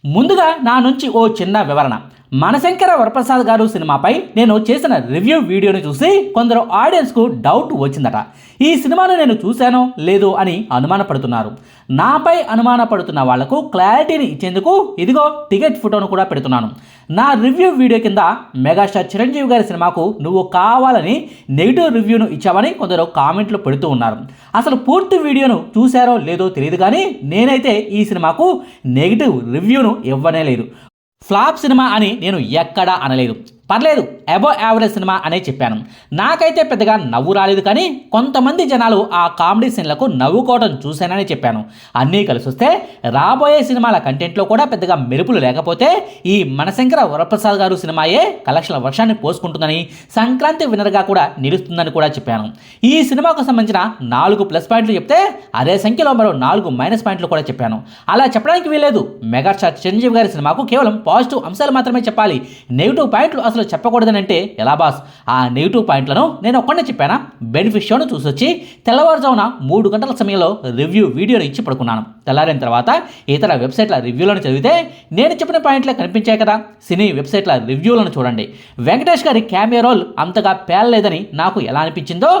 ముందుగా నా నుంచి ఓ చిన్న వివరణ. మనశంకర వరప్రసాద్ గారు సినిమాపై నేను చేసిన రివ్యూ వీడియోని చూసి కొందరు ఆడియన్స్కు డౌట్ వచ్చిందట. ఈ సినిమాను నేను చూశానో లేదో అని అనుమానపడుతున్నారు. నాపై అనుమానపడుతున్న వాళ్లకు క్లారిటీని ఇచ్చేందుకు ఇదిగో టికెట్ ఫోటోను కూడా పెడుతున్నాను. నా రివ్యూ వీడియో కింద మెగాస్టార్ చిరంజీవి గారి సినిమాకు నువ్వు కావాలని నెగిటివ్ రివ్యూను ఇచ్చావని కొందరు కామెంట్లు పెడుతూ ఉన్నారు. అసలు పూర్తి వీడియోను చూశారో లేదో తెలియదు, కానీ నేనైతే ఈ సినిమాకు నెగిటివ్ రివ్యూను ఇవ్వనే లేదు. ఫ్లాప్ సినిమా అని నేను ఎక్కడా అనలేదు. పర్లేదు, అబో యావరేజ్ సినిమా అనే చెప్పాను. నాకైతే పెద్దగా నవ్వు రాలేదు, కానీ కొంతమంది జనాలు ఆ కామెడీ సీన్లకు నవ్వుకోవడం చూశానని చెప్పాను. అన్నీ కలిసి వస్తే రాబోయే సినిమాల కంటెంట్లో కూడా పెద్దగా మెరుపులు లేకపోతే ఈ మనశంకర వరప్రసాద్ గారు సినిమాయే కలెక్షన్ల వర్షాన్ని పోసుకుంటుందని, సంక్రాంతి విన్నర్గా కూడా నిలుస్తుందని కూడా చెప్పాను. ఈ సినిమాకు సంబంధించిన 4 ప్లస్ పాయింట్లు చెప్తే అదే సంఖ్యలో మరో 4 మైనస్ పాయింట్లు కూడా చెప్పాను. అలా చెప్పడానికి వీలేదు. మెగాస్టార్ చిరంజీవి గారి సినిమాకు కేవలం పాజిటివ్ అంశాలు మాత్రమే చెప్పాలి, నెగిటివ్ పాయింట్లు అసలు చెప్పకూడదని అంటే ఎలా బాస్? ఆ నెగిటివ్ పాయింట్లను నేను ఒక్కడే చెప్పానా? బెనిఫిట్ షోను చూసొచ్చి తెల్లవారుజామున 3 గంటల సమయంలో రివ్యూ వీడియోని ఇచ్చి పడుకున్నాను. తెల్లారిన తర్వాత ఇతర వెబ్సైట్ల రివ్యూలను చదివితే నేను చెప్పిన పాయింట్లే కనిపించాయి కదా. సినీ వెబ్సైట్ల రివ్యూలను చూడండి. వెంకటేష్ గారి క్యామియో రోల్ అంతగా పేలలేదని నాకు ఎలా అనిపించిందో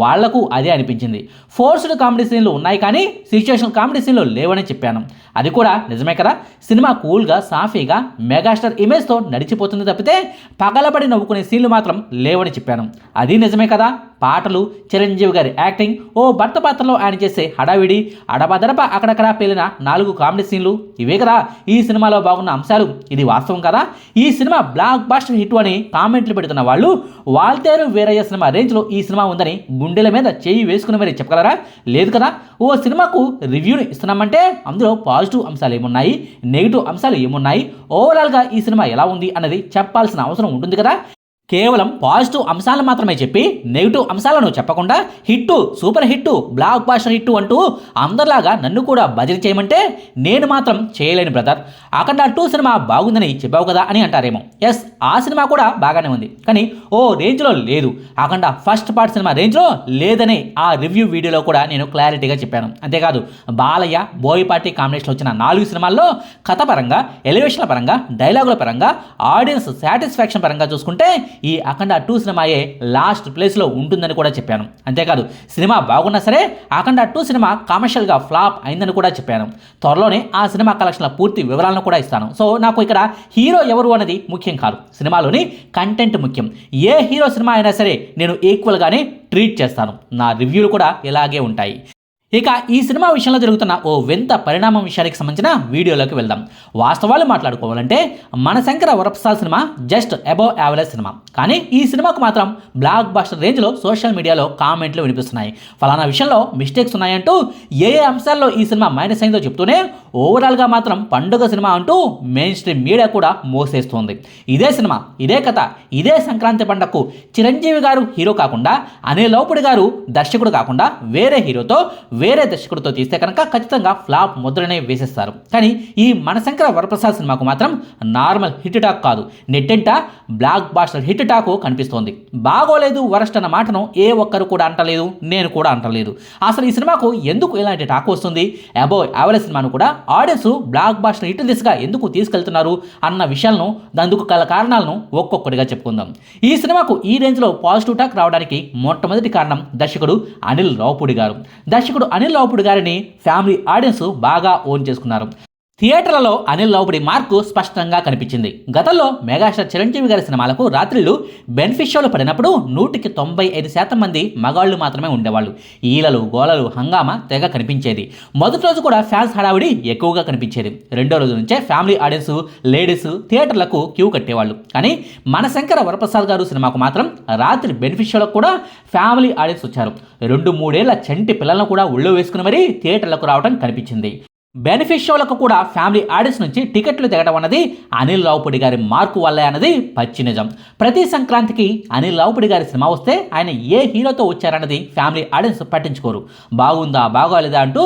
వాళ్లకు అదే అనిపించింది. ఫోర్స్డ్ కామెడీ సీన్లు ఉన్నాయి, కానీ సిచ్యుయేషనల్ కామెడీ సీన్లు లేవని చెప్పాను. అది కూడా నిజమే కదా. సినిమా కూల్గా సాఫీగా మెగాస్టార్ ఇమేజ్తో నడిచిపోతుంది తప్పితే పగలబడి నవ్వుకునే సీన్లు మాత్రం లేవని చెప్పాను. అది నిజమే కదా. పాటలు, చిరంజీవి గారి యాక్టింగ్, ఓ భర్త పాత్రలో ఆయన చేసే హడావిడి, అడపదడప అక్కడక్కడా పేలిన 4 కామెడీ సీన్లు, ఇవే కదా ఈ సినిమాలో బాగున్న అంశాలు. ఇది వాస్తవం కదా. ఈ సినిమా బ్లాక్ బాస్టర్ హిట్ అని కామెంట్లు పెడుతున్న వాళ్ళు వాల్తేరు వీరయ్య సినిమా రేంజ్లో ఈ సినిమా ఉందని గుండెల మీద చేయి వేసుకుని మరి చెప్పగలరా? లేదు కదా. ఓ సినిమాకు రివ్యూని ఇస్తున్నామంటే అందులో పాజిటివ్ అంశాలు ఏమున్నాయి, నెగిటివ్ అంశాలు ఏమున్నాయి, ఓవరాల్గా ఈ సినిమా ఎలా ఉంది అన్నది చెప్పాల్సిన అవసరం ఉంటుంది కదా. కేవలం పాజిటివ్ అంశాలను మాత్రమే చెప్పి నెగిటివ్ అంశాలను చెప్పకుండా hit, super hit, blockbuster hit అంటూ అందరిలాగా నన్ను కూడా భజన చేయమంటే నేను మాత్రం చేయలేను బ్రదర్. అఖండ 2 సినిమా బాగుందని చెప్పావు కదా అని అంటారేమో. ఎస్, ఆ సినిమా కూడా బాగానే ఉంది, కానీ ఓ రేంజ్లో లేదు. అఖండ ఫస్ట్ పార్ట్ సినిమా రేంజ్లో లేదని ఆ రివ్యూ వీడియోలో కూడా నేను క్లారిటీగా చెప్పాను. అంతేకాదు, బాలయ్య బోయపాటి కాంబినేషన్లో వచ్చిన 4 సినిమాల్లో కథ పరంగా, ఎలివేషన్ల పరంగా, డైలాగుల పరంగా, ఆడియన్స్ సాటిస్ఫాక్షన్ పరంగా చూసుకుంటే ఈ అఖండ 2 సినిమాయే లాస్ట్ ప్లేస్లో ఉంటుందని కూడా చెప్పాను. అంతేకాదు, సినిమా బాగున్నా సరే అఖండ 2 సినిమా కమర్షియల్గా ఫ్లాప్ అయిందని కూడా చెప్పాను. త్వరలోనే ఆ సినిమా కలెక్షన్ల పూర్తి వివరాలను కూడా ఇస్తాను. సో నాకు ఇక్కడ హీరో ఎవరు అనేది ముఖ్యం కాదు, సినిమాలోని కంటెంట్ ముఖ్యం. ఏ హీరో సినిమా అయినా సరే నేను ఈక్వల్గానే ట్రీట్ చేస్తాను. నా రివ్యూలు కూడా ఇలాగే ఉంటాయి. ఇక ఈ సినిమా విషయంలో జరుగుతున్న ఓ వింత పరిణామం విషయానికి సంబంధించిన వీడియోలోకి వెళ్దాం. వాస్తవాలు మాట్లాడుకోవాలంటే మనశంకర వరప్రసాద్ సినిమా జస్ట్ అబోవ్ యావరేజ్ సినిమా, కానీ ఈ సినిమాకు మాత్రం బ్లాక్ బాస్టర్ రేంజ్లో సోషల్ మీడియాలో కామెంట్లు వినిపిస్తున్నాయి. ఫలానా విషయంలో మిస్టేక్స్ ఉన్నాయంటూ ఏ అంశాల్లో ఈ సినిమా మైనస్ అయిందో చెప్తూనే ఓవరాల్గా మాత్రం పండుగ సినిమా అంటూ మెయిన్ స్ట్రీమ్ మీడియా కూడా మోసేస్తోంది. ఇదే సినిమా, ఇదే కథ, ఇదే సంక్రాంతి పండగకు చిరంజీవి గారు హీరో కాకుండా, అనిల్ రావిపూడి గారు దర్శకుడు కాకుండా వేరే హీరోతో, వేరే దర్శకుడితో తీస్తే కనుక ఖచ్చితంగా ఫ్లాప్ ముద్రనే వేసేస్తారు. కానీ ఈ మనశంకర వరప్రసాద్ సినిమాకు మాత్రం నార్మల్ హిట్ టాక్ కాదు, నెట్టెంట బ్లాక్ బాస్టర్ హిట్ టాక్ కనిపిస్తోంది. బాగోలేదు, వరస్ట్ అన్న మాటను ఏ ఒక్కరు కూడా అంటలేదు, నేను కూడా అంటలేదు. అసలు ఈ సినిమాకు ఎందుకు ఇలాంటి టాక్ వస్తుంది? అబోవ్ యావరేజ్ సినిమాను కూడా ఆడియన్స్ బ్లాక్ బాస్టర్ హిట్ దిశగా ఎందుకు తీసుకెళ్తున్నారు అన్న విషయాలను, అందుకు గల కారణాలను ఒక్కొక్కటిగా చెప్పుకుందాం. ఈ సినిమాకు ఈ రేంజ్లో పాజిటివ్ టాక్ రావడానికి మొట్టమొదటి కారణం దర్శకుడు అనిల్ రావిపూడి గారు. దర్శకుడు అనిల్ రావిపూడి గారిని ఫ్యామిలీ ఆడియన్స్ బాగా ఓన్ చేసుకున్నారు. థియేటర్లలో అనిల్ రావిపూడి మార్కు స్పష్టంగా కనిపించింది. గతంలో మెగాస్టార్ చిరంజీవి గారి సినిమాలకు రాత్రిళ్ళు బెనిఫిట్ షోలు పడినప్పుడు 195% మంది మగాళ్ళు మాత్రమే ఉండేవాళ్ళు. ఈలలు, గోలలు, హంగామా తెగ కనిపించేది. మొదటి రోజు కూడా ఫ్యాన్స్ హడావిడి ఎక్కువగా కనిపించేది. రెండో రోజు నుంచే ఫ్యామిలీ ఆడియన్స్, లేడీస్ థియేటర్లకు క్యూ కట్టేవాళ్ళు. కానీ మనశంకర వరప్రసాద్ గారు సినిమాకు మాత్రం రాత్రి బెనిఫిట్ షోలకు కూడా ఫ్యామిలీ ఆడియన్స్ వచ్చారు. 2-3 ఏళ్ల చంటి పిల్లలను కూడా ఒళ్ళో వేసుకుని మరీ థియేటర్లకు రావడం కనిపించింది. బెనిఫిట్ షోలకు కూడా ఫ్యామిలీ ఆడియన్స్ నుంచి టికెట్లు తెగడం అన్నది అనిల్ రావిపూడి గారి మార్కు వల్లే అన్నది పచ్చి నిజం. ప్రతి సంక్రాంతికి అనిల్ రావిపూడి గారి సినిమా వస్తే ఆయన ఏ హీరోతో వచ్చారన్నది ఫ్యామిలీ ఆడియన్స్ పట్టించుకోరు. బాగుందా బాగోలేదా అంటూ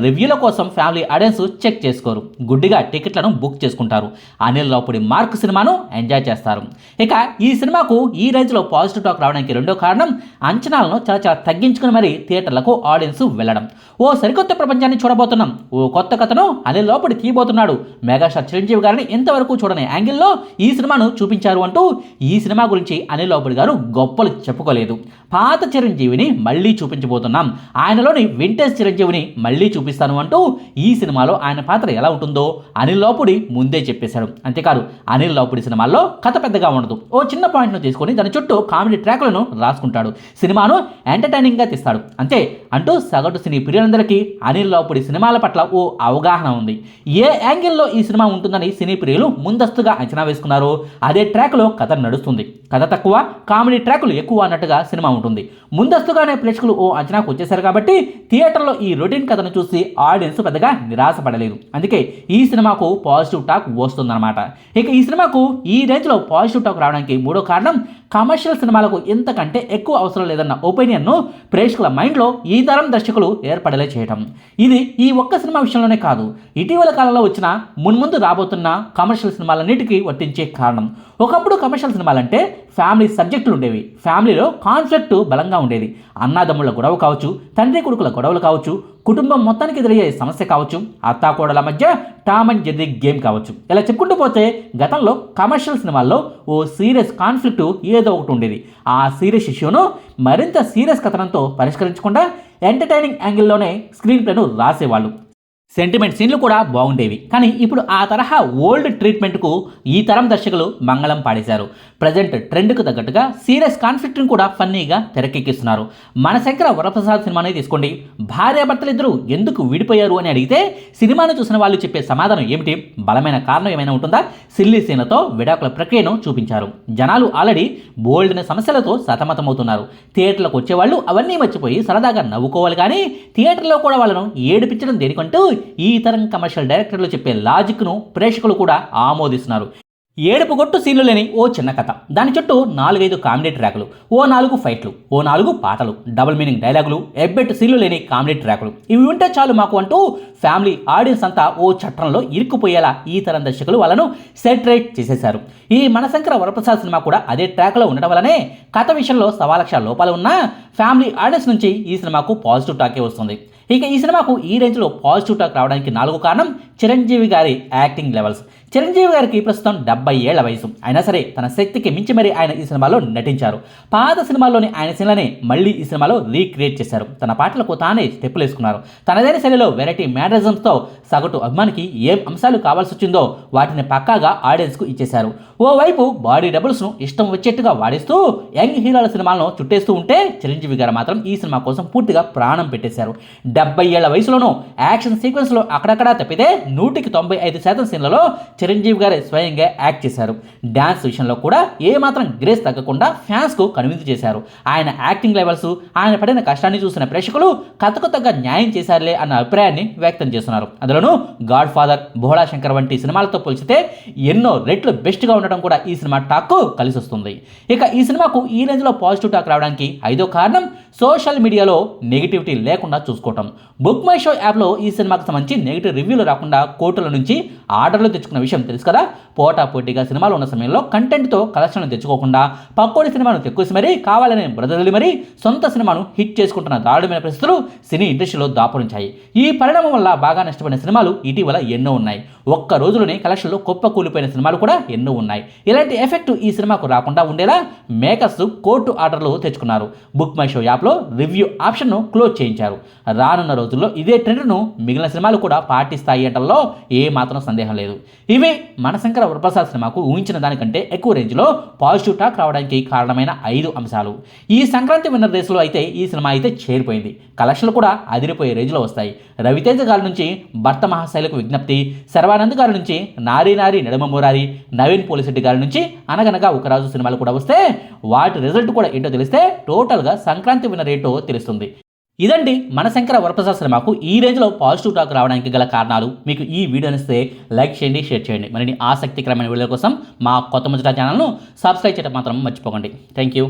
రివ్యూల కోసం ఫ్యామిలీ ఆడియన్స్ చెక్ చేసుకోరు. గుడ్డిగా టికెట్లను బుక్ చేసుకుంటారు. అనిల్ రావిపూడి మార్క్ సినిమాను ఎంజాయ్ చేస్తారు. ఇక ఈ సినిమాకు ఈ రేంజ్లో పాజిటివ్ టాక్ రావడానికి రెండో కారణం అంచనాలను చాలా తగ్గించుకుని మరీ థియేటర్లకు ఆడియన్స్ వెళ్ళడం. ఓ సరికొత్త ప్రపంచాన్ని చూడబోతున్నాం, ఓ కొత్త కొత్త కథను అనిల్ లోపడి తీయబోతున్నాడు. మెగాస్టార్ చిరంజీవి గారిని ఇంతవరకు చూడని యాంగిల్లో ఈ సినిమాను చూపించారు అంటూ ఈ సినిమా గురించి అనిల్ లోపడి గారు గొప్పలు చెప్పుకోలేదు. పాత చిరంజీవిని మళ్ళీ చూపించబోతున్నాం, ఆయనలోని వింటేజ్ చిరంజీవిని మళ్ళీ చూపిస్తాను అంటూ ఈ సినిమాలో ఆయన పాత్ర ఎలా ఉంటుందో అనిల్ లోపుడి ముందే చెప్పేశాడు. అంతేకాదు అనిల్ లోపుడి సినిమాల్లో కథ పెద్దగా ఉండదు, ఓ చిన్న పాయింట్ను తీసుకొని దాని చుట్టూ కామెడీ ట్రాక్లను రాసుకుంటాడు, సినిమాను ఎంటర్టైనింగ్గా తీస్తాడు అంతే అంటూ సగటు సినీ ప్రియులందరికీ అనిల్ లోపుడి సినిమాల పట్ల ఓ అవగాహన ఉంది. ఏ యాంగిల్లో ఈ సినిమా ఉంటుందని సినీ ప్రియులు ముందస్తుగా అంచనా వేసుకున్నారో అదే ట్రాక్లో కథ నడుస్తుంది. కథ తక్కువ, కామెడీ ట్రాకులు ఎక్కువ అన్నట్టుగా సినిమా ఉంటుంది. ముందస్తుగానే ప్రేక్షకులు ఓ అంచనాకు వచ్చేశారు కాబట్టి థియేటర్లో ఈ రొటీన్ కథను చూసి ఆడియన్స్ పెద్దగా నిరాశపడలేదు. అందుకే ఈ సినిమాకు పాజిటివ్ టాక్ వస్తుందన్నమాట. ఇక ఈ సినిమాకు ఈ రేంజ్లో పాజిటివ్ టాక్ రావడానికి మూడో కారణం కమర్షియల్ సినిమాలకు ఇంతకంటే ఎక్కువ అవసరం లేదన్న ఒపీనియన్ను ప్రేక్షకుల మైండ్లో ఈ తరం దర్శకులు ఏర్పడలే చేయటం. ఇది ఈ ఒక్క సినిమా విషయంలోనే కాదు, ఇటీవల కాలంలో వచ్చిన మున్ముందు రాబోతున్న కమర్షియల్ సినిమాలన్నిటికీ వర్తించే కారణం. ఒకప్పుడు కమర్షియల్ సినిమాలంటే ఫ్యామిలీ సబ్జెక్టులు ఉండేవి, ఫ్యామిలీలో కాన్ఫ్లిక్ట్ బలంగా ఉండేది. అన్నాదమ్ముల గొడవ కావచ్చు, తండ్రి కొడుకుల గొడవలు కావచ్చు, కుటుంబం మొత్తానికి ఎదురయ్యే సమస్య కావచ్చు, అత్తాకోడల మధ్య టామ్ అండ్ జెర్రీ గేమ్ కావచ్చు. ఇలా చెప్పుకుంటూ పోతే గతంలో కమర్షియల్ సినిమాల్లో ఓ సీరియస్ కాన్ఫ్లిక్ట్ ఏదో ఒకటి ఉండేది. ఆ సీరియస్ ఇష్యూను మరింత సీరియస్ కథనంతో పరిష్కరించకుండా ఎంటర్టైనింగ్ యాంగిల్లోనే స్క్రీన్ ప్లేను రాసేవాళ్ళు. సెంటిమెంట్ సీన్లు కూడా బాగుండేవి. కానీ ఇప్పుడు ఆ తరహా ఓల్డ్ ట్రీట్మెంట్కు ఈ తరం దర్శకులు మంగళం పాడేశారు. ప్రజెంట్ ట్రెండ్కు తగ్గట్టుగా సీరియస్ కాన్ఫ్లిక్ట్ని కూడా ఫన్నీగా తెరకెక్కిస్తున్నారు. మనశంకర వరప్రసాద్ సినిమాని తీసుకోండి. భార్యాభర్తలు ఇద్దరు ఎందుకు విడిపోయారు అని అడిగితే సినిమాను చూసిన వాళ్ళు చెప్పే సమాధానం ఏమిటి? బలమైన కారణం ఏమైనా ఉంటుందా? సిల్లీ సీన్లతో విడాకుల ప్రక్రియను చూపించారు. జనాలు ఆల్రెడీ బోల్డ్న సమస్యలతో సతమతమవుతున్నారు. థియేటర్లకు వచ్చేవాళ్ళు అవన్నీ మర్చిపోయి సరదాగా నవ్వుకోవాలి, కానీ థియేటర్లో కూడా వాళ్ళను ఏడిపించడం దేనికంటూ ఈ తరం కమర్షియల్ డైరెక్టర్లు చెప్పే లాజిక్ను ప్రేక్షకులు కూడా ఆమోదిస్తున్నారు. ఏడుపు గొట్టు సీన్లు లేని ఓ చిన్న కథ, దాని చుట్టూ 4-5 కామెడీ ట్రాకులు, ఓ 4 ఫైట్లు, ఓ 4 పాటలు, డబుల్ మీనింగ్ డైలాగులు, ఎబ్బెట్టు సీన్లు లేని కామెడీ ట్రాకులు, ఇవి ఉంటే చాలు మాకు అంటూ ఫ్యామిలీ ఆడియన్స్ అంతా ఓ చట్రంలో ఇరుక్కుపోయేలా ఈ తరం దర్శకులు వాళ్ళను సెటరేట్ చేసేశారు. ఈ మనశంకర వరప్రసాద్ సినిమా కూడా అదే ట్రాక్లో ఉండడం వల్లనే కథ విషయంలో సవాలక్ష లోపాలు ఉన్నా ఫ్యామిలీ ఆడియన్స్ నుంచి ఈ సినిమాకు పాజిటివ్ టాకే వస్తుంది. ఇక ఈ సినిమాకు ఈ రేంజ్లో పాజిటివ్ టాక్ రావడానికి 4వ కారణం చిరంజీవి గారి యాక్టింగ్ లెవెల్స్. చిరంజీవి గారికి ప్రస్తుతం 70 ఏళ్ల వయసు, అయినా సరే తన శక్తికి మించి మరీ ఆయన ఈ సినిమాలో నటించారు. పాత సినిమాల్లోని ఆయన సీన్లనే మళ్ళీ ఈ సినిమాలో రీక్రియేట్ చేశారు. తన పాటలకు తానే స్టెప్పులు వేసుకున్నారు. తనదైన శైలిలో వెరైటీ మేనరిజమ్స్తో సగటు అభిమానికి ఏం అంశాలు కావాల్సి వచ్చిందో వాటిని పక్కాగా ఆడియన్స్కు ఇచ్చేశారు. ఓవైపు బాడీ డబుల్స్ను ఇష్టం వచ్చేట్టుగా వాడిస్తూ యంగ్ హీరోల సినిమాలను చుట్టేస్తూ ఉంటే చిరంజీవి గారు మాత్రం ఈ సినిమా కోసం పూర్తిగా ప్రాణం పెట్టేశారు. 70 ఏళ్ల వయసులోనూ యాక్షన్ సీక్వెన్స్లో అక్కడక్కడా తప్పితే 195% సీన్లలో చిరంజీవి గారే స్వయంగా యాక్ట్ చేశారు. డ్యాన్స్ విషయంలో కూడా ఏమాత్రం గ్రేస్ తగ్గకుండా ఫ్యాన్స్కు కనువిందు చేశారు. ఆయన యాక్టింగ్ లెవెల్స్, ఆయన పడిన కష్టాన్ని చూసిన ప్రేక్షకులు కథకు తగ్గ న్యాయం చేశారులే అన్న అభిప్రాయాన్ని వ్యక్తం చేస్తున్నారు. అందులోనూ గాడ్ ఫాదర్, భోళా శంకర్ వంటి సినిమాలతో పోల్చితే ఎన్నో రెట్లు బెస్ట్గా ఉండడం కూడా ఈ సినిమా టాక్ కలిసి వస్తుంది. ఇక ఈ సినిమాకు ఈ రేంజ్లో పాజిటివ్ టాక్ రావడానికి 5వ కారణం సోషల్ మీడియాలో నెగిటివిటీ లేకుండా చూసుకోవటం. బుక్ మై షో యాప్లో ఈ సినిమాకు సంబంధించి నెగిటివ్ రివ్యూలు రాకుండా కోర్టుల నుంచి ఆర్డర్లు తెచ్చుకున్న విషయం తెలుసు కదా. పోటాపోటీగా సినిమాలు ఉన్న సమయంలో కంటెంట్తో కలెక్షన్లు తెచ్చుకోకుండా పక్కోడి సినిమాను తెక్కుసి మరీ కావాలని బ్రదర్లు మరీ సొంత సినిమాను హిట్ చేసుకుంటున్న దారుణమైన పరిస్థితులు సినీ ఇండస్ట్రీలో దాపురించాయి. ఈ పరిణామం వల్ల బాగా నష్టపోయిన సినిమాలు ఇటీవల ఎన్నో ఉన్నాయి. ఒక్క రోజులోనే కలెక్షన్లో కుప్పకూలిపోయిన సినిమాలు కూడా ఎన్నో ఉన్నాయి. ఇలాంటి ఎఫెక్ట్ ఈ సినిమాకు రాకుండా ఉండేలా మేకర్స్ కోర్టు ఆర్డర్లు తెచ్చుకున్నారు. బుక్ మై షో యాప్లో రివ్యూ ఆప్షన్ను క్లోజ్ చేయించారు. రానున్న రోజుల్లో ఇదే ట్రెండ్ను మిగిలిన సినిమాలు కూడా పాటిస్తాయి అంటల్లో ఏమాత్రం సందేహం లేదు. ఇవే మనశంకర వరప్రసాద్ సినిమాకు ఊహించిన దానికంటే ఎక్కువ రేంజ్లో పాజిటివ్ టాక్ రావడానికి కారణమైన 5 అంశాలు. ఈ సంక్రాంతి విన్నర్ రేసులో అయితే ఈ సినిమా అయితే చేరిపోయింది. కలెక్షన్లు కూడా అదిరిపోయే రేంజ్లో వస్తాయి. రవితేజ గారి నుంచి భర్త మహాశైలకు విజ్ఞప్తి, శర్వానంద్ గారి నుంచి నారీ నారీ నడుమ మురారి, నవీన్ పోలిశెట్టి గారి నుంచి అనగనగా ఒక రాజు సినిమాలు కూడా వస్తే వాటి రిజల్ట్ కూడా ఏంటో తెలిస్తే టోటల్గా సంక్రాంతి విన్నర్ ఏంటో తెలుస్తుంది. ఇదండి మనశంకర వరప్రసాద్ సినిమాకు ఈ రేంజ్లో పాజిటివ్ టాక్ రావడానికి గల కారణాలు. మీకు ఈ వీడియో నచ్చితే లైక్ చేయండి, షేర్ చేయండి. మరిన్ని ఆసక్తికరమైన వీడియోల కోసం మా కొత్త ముచ్చట ఛానల్ను సబ్స్క్రైబ్ చేయడం మాత్రం మర్చిపోకండి. Thank you.